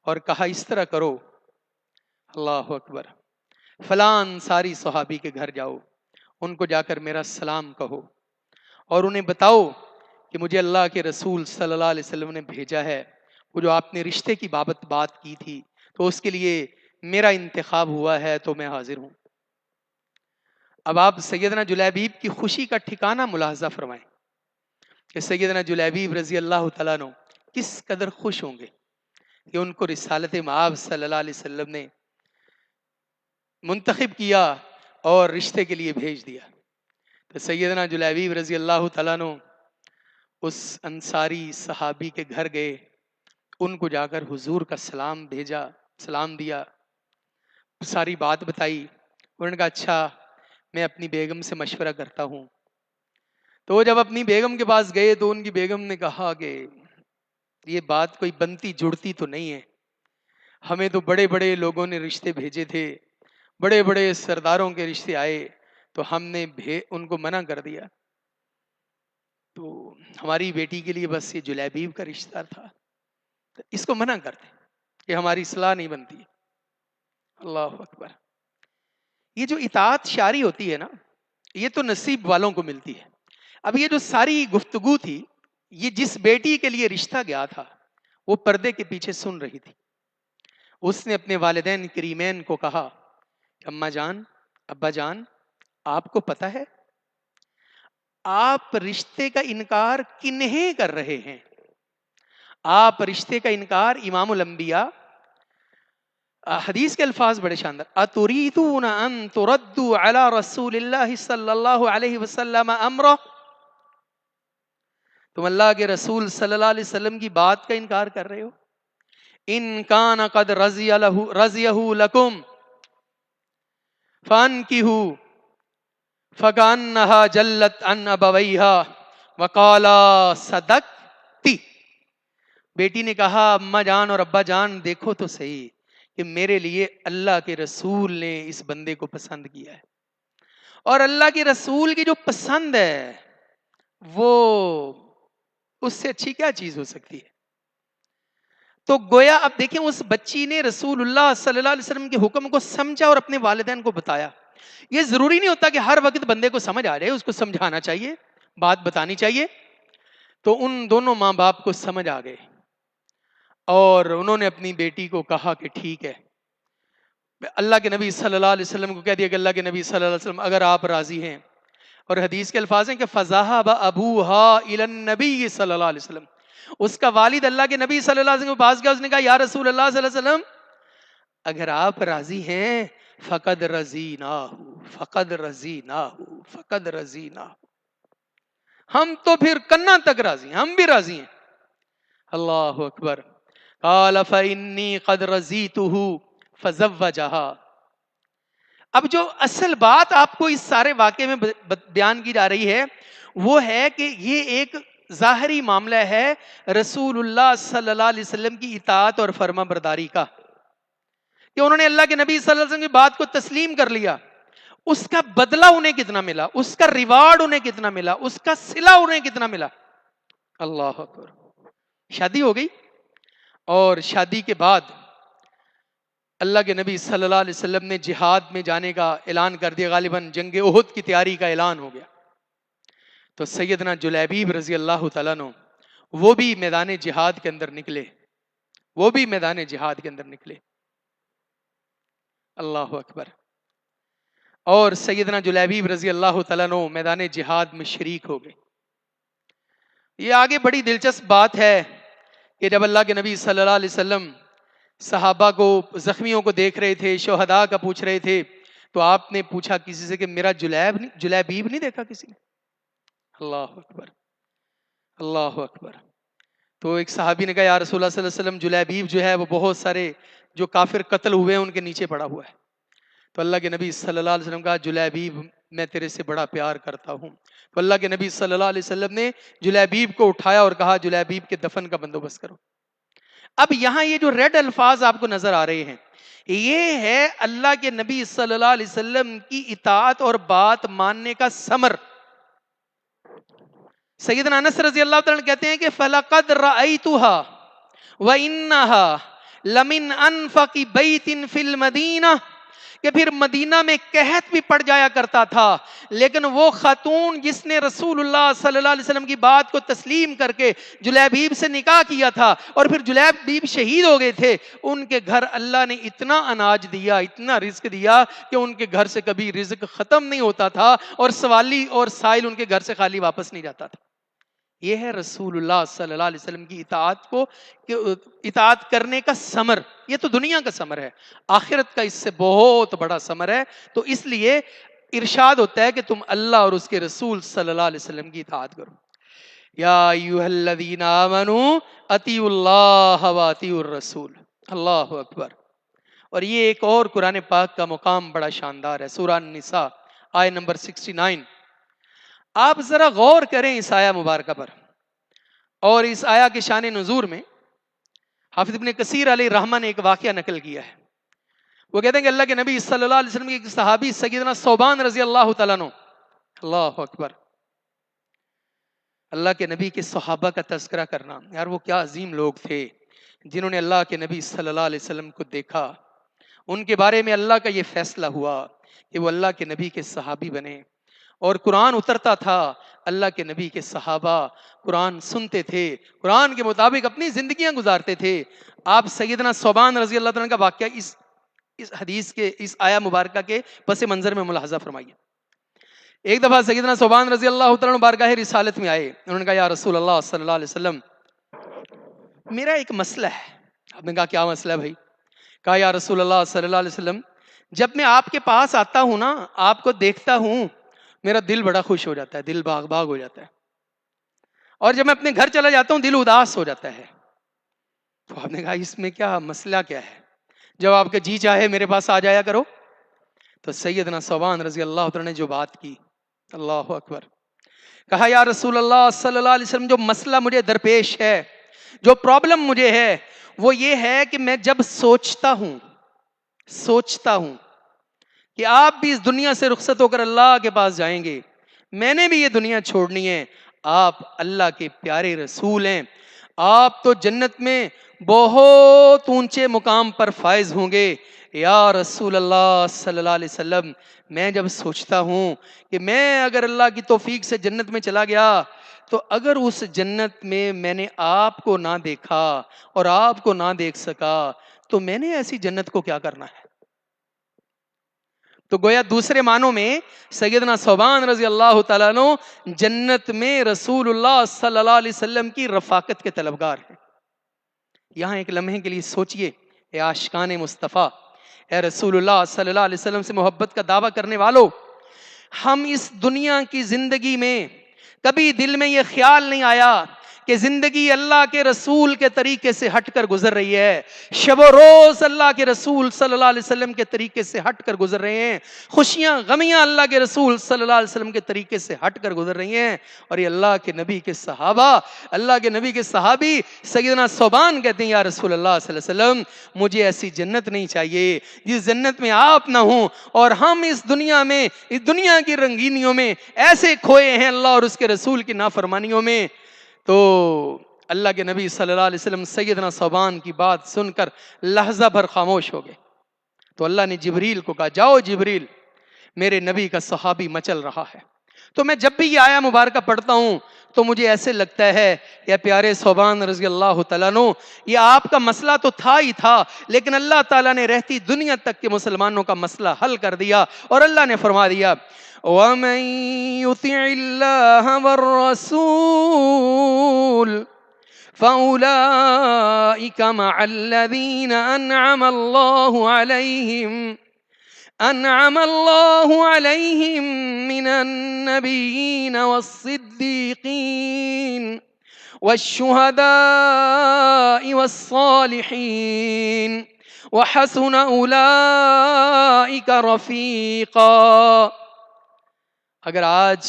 اور کہا اس طرح کرو، اللہ اکبر، فلان ساری صحابی کے گھر جاؤ، ان کو جا کر میرا سلام کہو، اور انہیں بتاؤ کہ مجھے اللہ کے رسول صلی اللہ علیہ وسلم نے بھیجا ہے، وہ جو آپ نے رشتے کی بابت بات کی تھی تو اس کے لیے میرا انتخاب ہوا ہے، تو میں حاضر ہوں۔ اب آپ سیدنا جلیبیب کی خوشی کا ٹھکانہ ملاحظہ فرمائیں کہ سیدنا جلیبیب رضی اللہ تعالیٰ عنہ کس قدر خوش ہوں گے کہ ان کو رسالت مآب صلی اللہ علیہ وسلم نے منتخب کیا اور رشتے کے لیے بھیج دیا۔ تو سیدنا جلیبیب رضی اللہ تعالیٰ عنہ اس انصاری صحابی کے گھر گئے، ان کو جا کر حضور کا سلام بھیجا، سلام دیا، ساری بات بتائی۔ انہوں نے کہا اچھا میں اپنی بیگم سے مشورہ کرتا ہوں۔ تو وہ جب اپنی بیگم کے پاس گئے تو ان کی بیگم نے کہا کہ یہ بات کوئی بنتی جڑتی تو نہیں ہے، ہمیں تو بڑے بڑے لوگوں نے رشتے بھیجے تھے، بڑے بڑے سرداروں کے رشتے آئے، تو ہم نے ان کو منع کر دیا، تو ہماری بیٹی کے لیے بس یہ جلیبیب کا رشتہ تھا، تو اس کو منع کر دیں کہ ہماری اصلاح نہیں بنتی۔ اللہ اکبر۔ یہ جو اطاعت شاری ہوتی ہے نا، یہ تو نصیب والوں کو ملتی ہے۔ اب یہ جو ساری گفتگو تھی، یہ جس بیٹی کے لیے رشتہ گیا تھا وہ پردے کے پیچھے سن رہی تھی۔ اس نے اپنے والدین کریمین کو کہا اماں جان، ابا جان، آپ کو پتہ ہے آپ رشتے کا انکار کنہیں کر رہے ہیں؟ آپ رشتے کا انکار امام الانبیاء، حدیث کے الفاظ بڑے شاندار، اتریدون ان تردوا علی رسول اللہ صلی اللہ علیہ وسلم امرہ، تم اللہ کے رسول صلی اللہ علیہ وسلم کی بات کا انکار کر رہے ہو؟ ان کان قد رضیہ لکم فانکحوا فکأنہا جلت عن ابویہا وقالا صدقتی. بیٹی نے کہا اماں جان اور ابا جان دیکھو تو صحیح کہ میرے لیے اللہ کے رسول نے اس بندے کو پسند کیا ہے، اور اللہ کے رسول کی جو پسند ہے وہ اس سے اچھی کیا چیز ہو سکتی ہے. تو گویا اب دیکھیں اس بچی نے رسول اللہ صلی اللہ علیہ وسلم کے حکم کو سمجھا اور اپنے والدین کو بتایا. یہ ضروری نہیں ہوتا کہ ہر وقت بندے کو سمجھ آ جائے، اس کو سمجھانا چاہیے، بات بتانی چاہیے. تو ان دونوں ماں باپ کو سمجھ آ گئے اور انہوں نے اپنی بیٹی کو کہا کہ ٹھیک ہے. اللہ کے نبی صلی اللہ علیہ وسلم کو کہہ دیا کہ اللہ کے نبی صلی اللہ علیہ وسلم اگر آپ راضی ہیں، اور حدیث کے الفاظ ہیں کہ فَذَهَبَ أَبُوهَا إِلَى النَّبِيِّ صلی اللہ علیہ وسلم، اس کا والد اللہ کے نبی صلی اللہ علیہ وسلم کے پاس گیا، اس نے کہا یا رسول اللہ صلی اللہ علیہ وسلم اگر آپ راضی ہیں فقد رضیناہ فقد رضیناہ فقد رضیناہ، ہم تو پھر کنا تک راضی ہیں، ہم بھی راضی ہیں. اللہ اکبر. قال فإنی قد رضیتہ فزوجہا. اب جو اصل بات آپ کو اس سارے واقعے میں بیان کی جا رہی ہے وہ ہے کہ یہ ایک ظاہری معاملہ ہے رسول اللہ صلی اللہ علیہ وسلم کی اطاعت اور فرما برداری کا، کہ انہوں نے اللہ کے نبی صلی اللہ علیہ وسلم کی بات کو تسلیم کر لیا. اس کا بدلہ انہیں کتنا ملا، اس کا ریوارڈ انہیں کتنا ملا، اس کا صلہ انہیں کتنا ملا. اللہ اکبر. شادی ہو گئی اور شادی کے بعد اللہ کے نبی صلی اللہ علیہ وسلم نے جہاد میں جانے کا اعلان کر دیا. غالباً جنگ احد کی تیاری کا اعلان ہو گیا. تو سیدنا جلیبیب رضی اللہ تعالیٰ عنہ وہ بھی میدان جہاد کے اندر نکلے، وہ بھی میدان جہاد کے اندر نکلے. اللہ اکبر. اور سیدنا جلیبیب رضی اللہ تعالیٰ عنہ میدان جہاد میں شریک ہو گئے. یہ آگے بڑی دلچسپ بات ہے کہ جب اللہ کے نبی صلی اللہ علیہ وسلم صحابہ کو، زخمیوں کو دیکھ رہے تھے، شہداء کا پوچھ رہے تھے، تو آپ نے پوچھا کسی سے کہ میرا جلیبیب نہیں دیکھا کسی نے؟ اللہ اکبر. اللہ اکبر. تو ایک صحابی نے کہا یا رسول اللہ صلی اللہ علیہ وسلم جلیبیب جو ہے وہ بہت سارے جو کافر قتل ہوئے ہیں ان کے نیچے پڑا ہوا ہے. تو اللہ کے نبی صلی اللہ علیہ وسلم کہا جلیبیب میں تیرے سے بڑا پیار کرتا ہوں. تو اللہ کے نبی صلی اللہ علیہ وسلم نے جلیبیب کو اٹھایا اور کہا جلیبیب کے دفن کا بندوبست کرو. اب یہاں یہ جو ریڈ الفاظ آپ کو نظر آ رہے ہیں یہ ہے اللہ کے نبی صلی اللہ علیہ وسلم کی اطاعت اور بات ماننے کا ثمر. سیدنا انس رضی اللہ تعالیٰ کہتے ہیں کہ فَلَقَدْ رَأَيْتُهَا وَإِنَّهَا لَمِنْ أَنْفَقِ بَيْتٍ فِي الْمَدِينَةِ، کہ پھر مدینہ میں قحط بھی پڑ جایا کرتا تھا، لیکن وہ خاتون جس نے رسول اللہ صلی اللہ علیہ وسلم کی بات کو تسلیم کر کے جلیبیب سے نکاح کیا تھا اور پھر جلیبیب شہید ہو گئے تھے، ان کے گھر اللہ نے اتنا اناج دیا، اتنا رزق دیا کہ ان کے گھر سے کبھی رزق ختم نہیں ہوتا تھا اور سوالی اور سائل ان کے گھر سے خالی واپس نہیں جاتا تھا. یہ ہے رسول اللہ صلی اللہ علیہ وسلم کی اطاعت کرنے کا ثمر. یہ تو دنیا کا ثمر ہے، آخرت کا اس سے بہت بڑا ثمر ہے. تو اس لیے ارشاد ہوتا ہے کہ تم اللہ اور اس کے رسول صلی اللہ علیہ وسلم کی اطاعت کرو. یا ایھا الذین آمنوا اطیعوا اللہ واطیعوا الرسول. اللہ اکبر. اور یہ ایک اور قرآن پاک کا مقام بڑا شاندار ہے، سورہ النساء آیہ نمبر 69. آپ ذرا غور کریں اس آیہ مبارکہ پر. اور اس آیہ کے شان نزول میں حافظ ابن کثیر علیہ رحمہ نے ایک واقعہ نقل کیا ہے. وہ کہتے ہیں کہ اللہ کے نبی صلی اللہ علیہ وسلم کے ایک صحابی سیدنا ثوبان رضی اللہ تعالیٰ عنہ، اللہ اکبر، اللہ کے نبی کے صحابہ کا تذکرہ کرنا، یار وہ کیا عظیم لوگ تھے جنہوں نے اللہ کے نبی صلی اللہ علیہ وسلم کو دیکھا. ان کے بارے میں اللہ کا یہ فیصلہ ہوا کہ وہ اللہ کے نبی کے صحابی بنے، اور قرآن اترتا تھا، اللہ کے نبی کے صحابہ قرآن سنتے تھے، قرآن کے مطابق اپنی زندگیاں گزارتے تھے. آپ سیدنا ثوبان رضی اللہ عنہ کا واقعہ اس حدیث کے اس آیہ مبارکہ کے پس منظر میں ملاحظہ فرمائیے. ایک دفعہ سیدنا ثوبان رضی اللہ تعالیٰ عنہ بارگاہ رسالت میں آئے. انہوں نے کہا یا رسول اللہ صلی اللہ علیہ وسلم میرا ایک مسئلہ ہے. آپ نے کہا کیا مسئلہ ہے بھائی؟ کہا یا رسول اللہ صلی اللہ علیہ وسلم جب میں آپ کے پاس آتا ہوں نا، آپ کو دیکھتا ہوں، میرا دل بڑا خوش ہو جاتا ہے، دل باغ باغ ہو جاتا ہے، اور جب میں اپنے گھر چلا جاتا ہوں دل اداس ہو جاتا ہے. تو آپ نے کہا اس میں کیا مسئلہ کیا ہے، جب آپ کا جی چاہے میرے پاس آ جایا کرو. تو سیدنا ثوبان رضی اللہ عنہ نے جو بات کی، اللہ اکبر، کہا یا رسول اللہ صلی اللہ علیہ وسلم، جو مسئلہ مجھے درپیش ہے، جو پرابلم مجھے ہے، وہ یہ ہے کہ میں جب سوچتا ہوں کہ آپ بھی اس دنیا سے رخصت ہو کر اللہ کے پاس جائیں گے، میں نے بھی یہ دنیا چھوڑنی ہے، آپ اللہ کے پیارے رسول ہیں، آپ تو جنت میں بہت اونچے مقام پر فائز ہوں گے، یا رسول اللہ صلی اللہ علیہ وسلم، میں جب سوچتا ہوں کہ میں اگر اللہ کی توفیق سے جنت میں چلا گیا، تو اگر اس جنت میں نے آپ کو نہ دیکھا اور آپ کو نہ دیکھ سکا، تو میں نے ایسی جنت کو کیا کرنا ہے. تو گویا دوسرے معنوں میں سیدنا ثوبان رضی اللہ تعالیٰ عنہ جنت میں رسول اللہ صلی اللہ علیہ وسلم کی رفاقت کے طلبگار ہیں. یہاں ایک لمحے کے لیے سوچئے، اے عاشقان مصطفیٰ، اے رسول اللہ صلی اللہ علیہ وسلم سے محبت کا دعویٰ کرنے والو، ہم اس دنیا کی زندگی میں کبھی دل میں یہ خیال نہیں آیا کہ زندگی اللہ کے رسول کے طریقے سے ہٹ کر گزر رہی ہے، شب و روز اللہ کے رسول صلی اللہ علیہ وسلم کے طریقے سے ہٹ کر گزر رہے ہیں، خوشیاں غمیاں اللہ کے رسول صلی اللہ علیہ وسلم کے طریقے سے ہٹ کر گزر رہی ہیں. اور یہ اللہ کے نبی کے صحابہ، اللہ کے نبی کے صحابی سیدنا ثوبان کہتے ہیں یا رسول اللہ صلی اللہ علیہ وسلم، مجھے ایسی جنت نہیں چاہیے جس جنت میں آپ نہ ہوں، اور ہم اس دنیا میں، اس دنیا کی رنگینیوں میں ایسے کھوئے ہیں اللہ اور اس کے رسول کی نافرمانیوں میں. تو اللہ کے نبی صلی اللہ علیہ وسلم سیدنا ثوبان کی بات سن کر لحظہ بھر خاموش ہو گئے. تو اللہ نے جبریل کو کہا، جاؤ جبریل، میرے نبی کا صحابی مچل رہا ہے. تو میں جب بھی یہ آیا مبارکہ پڑھتا ہوں تو مجھے ایسے لگتا ہے یا پیارے ثوبان رضی اللہ تعالیٰ عنہ، یہ آپ کا مسئلہ تو تھا ہی تھا، لیکن اللہ تعالیٰ نے رہتی دنیا تک کے مسلمانوں کا مسئلہ حل کر دیا. اور اللہ نے فرما دیا، وَمَن يُطِعِ اللَّهَ وَالرَّسُولَ فَأُولَئِكَ مَعَ الَّذِينَ أَنْعَمَ اللَّهُ عَلَيْهِمْ مِنَ النَّبِيِّينَ وَالصِّدِّيقِينَ وَالشُّهَدَاءِ وَالصَّالِحِينَ وَحَسُنَ أُولَئِكَ رَفِيقًا. اگر آج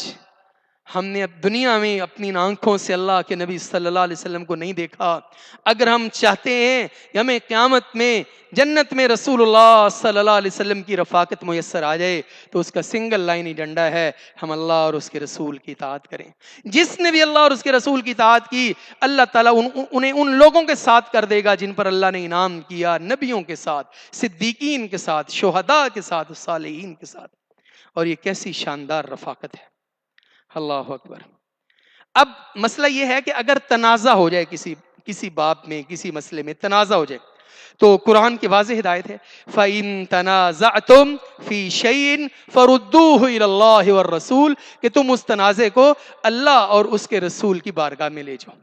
ہم نے اب دنیا میں اپنی آنکھوں سے اللہ کے نبی صلی اللہ علیہ وسلم کو نہیں دیکھا، اگر ہم چاہتے ہیں کہ ہمیں قیامت میں جنت میں رسول اللہ صلی اللہ علیہ وسلم کی رفاقت میسر آ جائے، تو اس کا سنگل لائن ہی ڈنڈا ہے، ہم اللہ اور اس کے رسول کی اطاعت کریں. جس نے بھی اللہ اور اس کے رسول کی اطاعت کی، اللہ تعالیٰ انہیں ان لوگوں کے ساتھ کر دے گا جن پر اللہ نے انعام کیا، نبیوں کے ساتھ، صدیقین کے ساتھ، شہداء کے ساتھ، صالحین کے ساتھ. اور یہ کیسی شاندار رفاقت ہے، اللہ اکبر. اب مسئلہ یہ ہے کہ اگر تنازع ہو جائے کسی باب میں، کسی مسئلے میں تنازع ہو جائے، تو قرآن کی واضح ہدایت ہے، فَإِن تَنَازَعْتُمْ فِي شَيْءٍ فَرُدُّوهُ إِلَى اللَّهِ وَالرَّسُولِ، کہ تم اس تنازع کو اللہ اور اس کے رسول کی بارگاہ میں لے جاؤ.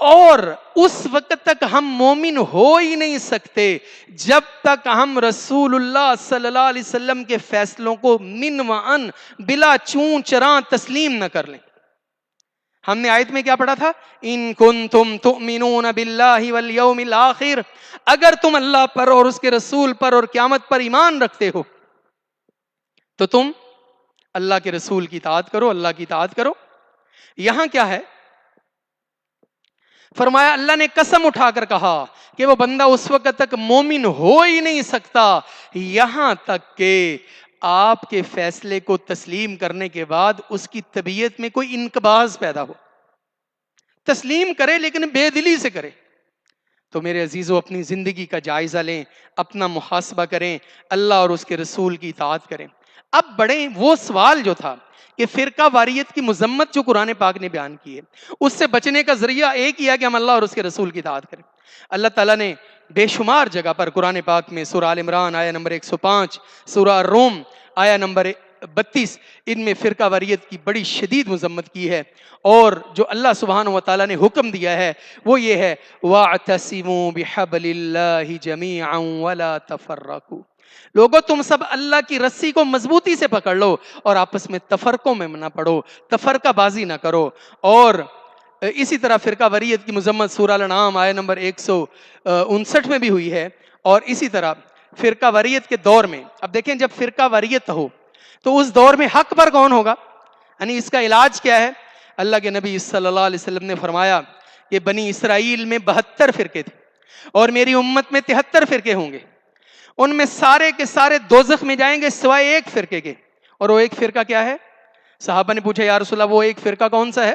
اور اس وقت تک ہم مومن ہو ہی نہیں سکتے جب تک ہم رسول اللہ صلی اللہ علیہ وسلم کے فیصلوں کو من و ان بلا چون چراں تسلیم نہ کر لیں. ہم نے آیت میں کیا پڑھا تھا؟ ان کنتم تؤمنون باللہ والیوم الاخر، اگر تم اللہ پر اور اس کے رسول پر اور قیامت پر ایمان رکھتے ہو تو تم اللہ کے رسول کی اطاعت کرو، اللہ کی اطاعت کرو. یہاں کیا ہے؟ فرمایا اللہ نے قسم اٹھا کر کہا کہ وہ بندہ اس وقت تک مومن ہو ہی نہیں سکتا یہاں تک کہ آپ کے فیصلے کو تسلیم کرنے کے بعد اس کی طبیعت میں کوئی انقباض پیدا ہو. تسلیم کرے لیکن بے دلی سے کرے. تو میرے عزیزو اپنی زندگی کا جائزہ لیں، اپنا محاسبہ کریں، اللہ اور اس کے رسول کی اطاعت کریں. اب بڑے وہ سوال جو تھا کہ فرقہ واریت کی مذمت جو قرآن پاک نے بیان کی ہے، اس سے بچنے کا ذریعہ ایک ہی ہے کہ ہم اللہ اور اس کے رسول کی اطاعت کریں. اللہ تعالیٰ نے بے شمار جگہ پر قرآن پاک میں سورہ آل عمران آیہ نمبر 105، سورہ الروم آیہ نمبر 32، ان میں فرقہ واریت کی بڑی شدید مذمت کی ہے. اور جو اللہ سبحانہ و تعالیٰ نے حکم دیا ہے وہ یہ ہے وَاعْتَصِمُوا بِحَبْلِ اللَّهِ جَمِيعًا وَلَا تَفَرَّقُوا، لوگو تم سب اللہ کی رسی کو مضبوطی سے پکڑ لو اور آپس میں تفرقوں میں نہ پڑو، تفرقہ بازی نہ کرو. اور اسی طرح فرقہ وریت کی مذمت سورہ الانعام آیت نمبر 159 میں بھی ہوئی ہے. اور اسی طرح فرقہ وریت کے دور میں، اب دیکھیں جب فرقہ وریت ہو تو اس دور میں حق پر کون ہوگا؟ یعنی اس کا علاج کیا ہے؟ اللہ کے نبی صلی اللہ علیہ وسلم نے فرمایا کہ بنی اسرائیل میں 72 فرقے تھے اور میری امت میں 73 فرقے ہوں گے، ان میں سارے کے سارے دوزخ میں جائیں گے سوائے ایک فرقے کے. اور وہ ایک فرقہ کیا ہے؟ صحابہ نے پوچھا یا رسول اللہ وہ ایک فرقہ کون سا ہے؟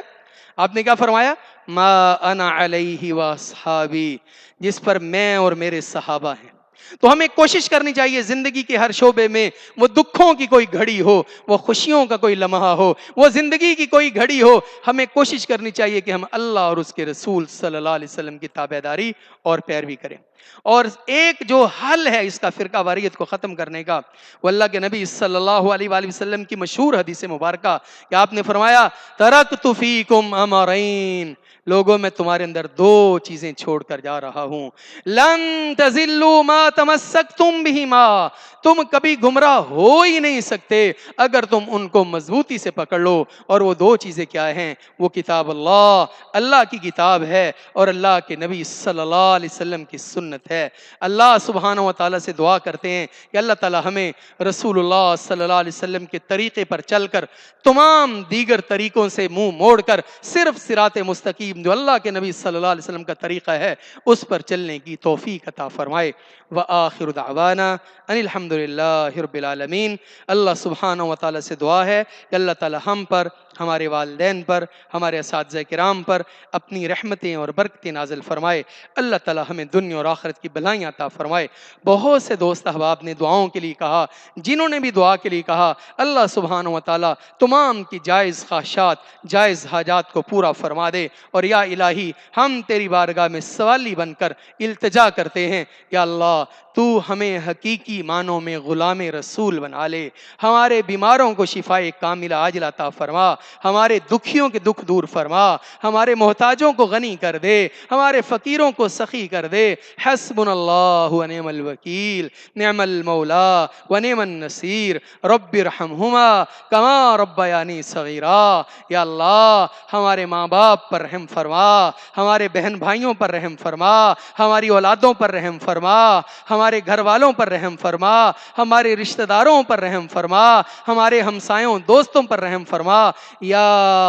آپ نے کیا فرمایا؟ ما انا علیہ واصحابی، جس پر میں اور میرے صحابہ ہیں. تو ہمیں کوشش کرنی چاہیے زندگی کے ہر شعبے میں، وہ دکھوں کی کوئی گھڑی ہو، وہ خوشیوں کا کوئی لمحہ ہو، وہ زندگی کی کوئی گھڑی ہو، ہمیں کوشش کرنی چاہیے کہ ہم اللہ اور اس کے رسول صلی اللہ علیہ وسلم کی تابعداری اور پیروی کریں. اور ایک جو حل ہے اس کا فرقہ واریت کو ختم کرنے کا، وہ اللہ کے نبی صلی اللہ علیہ وآلہ وسلم کی مشہور حدیث مبارکہ کہ آپ نے فرمایا ترکت فیکم امرین، لوگوں میں تمہارے اندر دو چیزیں چھوڑ کر جا رہا ہوں، لن تزلوا ما تمسکتم بہما، تم کبھی گمراہ ہو ہی نہیں سکتے اگر تم ان کو مضبوطی سے پکڑ لو. اور وہ دو چیزیں کیا ہیں؟ وہ کتاب اللہ، اللہ کی کتاب ہے، اور اللہ کے نبی صلی اللہ علیہ وسلم کی سنت ہے. اللہ سبحانہ و تعالیٰ سے دعا کرتے ہیں کہ اللہ تعالیٰ ہمیں رسول اللہ صلی اللہ علیہ وسلم کے طریقے پر چل کر تمام دیگر طریقوں سے منہ موڑ کر صرف صراط مستقیم جو اللہ کے نبی صلی اللہ علیہ وسلم کا طریقہ ہے اس پر چلنے کی توفیق عطا فرمائے. وآخر دعوانا ان الحمد للہ رب العالمین. اللہ سبحانہ و تعالیٰ سے دعا ہے کہ اللہ تعالیٰ ہم پر، ہمارے والدین پر، ہمارے اساتذہ کرام پر اپنی رحمتیں اور برکتیں نازل فرمائے. اللہ تعالیٰ ہمیں دنیا اور آخرت کی بھلائیاں عطا فرمائے. بہت سے دوست احباب نے دعاؤں کے لیے کہا، جنہوں نے بھی دعا کے لیے کہا، اللہ سبحانہ و تعالیٰ تمام کی جائز خواہشات، جائز حاجات کو پورا فرما دے. اور یا الہی ہم تیری بارگاہ میں سوالی بن کر التجا کرتے ہیں، یا اللہ تو ہمیں حقیقی معنوں میں غلام رسول بنا لے. ہمارے بیماروں کو شفائے کاملہ عاجلہ عطا فرما، ہمارے دکھیوں کے دکھ دور فرما، ہمارے محتاجوں کو غنی کر دے، ہمارے فقیروں کو سخی کر دے. حسبنا اللہ ونعم الوکیل، نعم المولا ونعم النصیر. رب ارحمہما کما ربیانی صغیرا. یا اللہ ہمارے ماں باپ پر رحم فرما، ہمارے بہن بھائیوں پر رحم فرما، ہماری اولادوں پر رحم فرما، ہمارے گھر والوں پر رحم فرما، ہمارے رشتہ داروں پر رحم فرما، ہمارے ہمسایوں دوستوں پر رحم فرما یا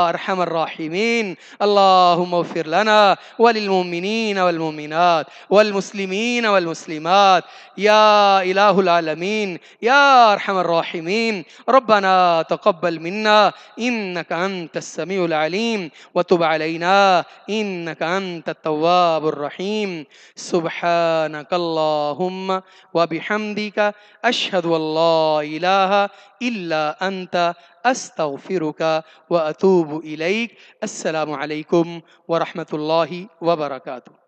ارحم الراحمین. اللہم اغفر لنا وللمؤمنین والمؤمنات والمسلمین والمسلمات یا الہ العالمین یا ارحم الراحمین. ربنا تقبل منا انک انت السمیع العلیم وتب علینا انک انت التواب الرحیم. سبحانک اللہم وبحمدک اشہد ان لا الہ الا انت استغفرک واتوب الیک. السلام علیکم ورحمۃ اللہ وبرکاتہ.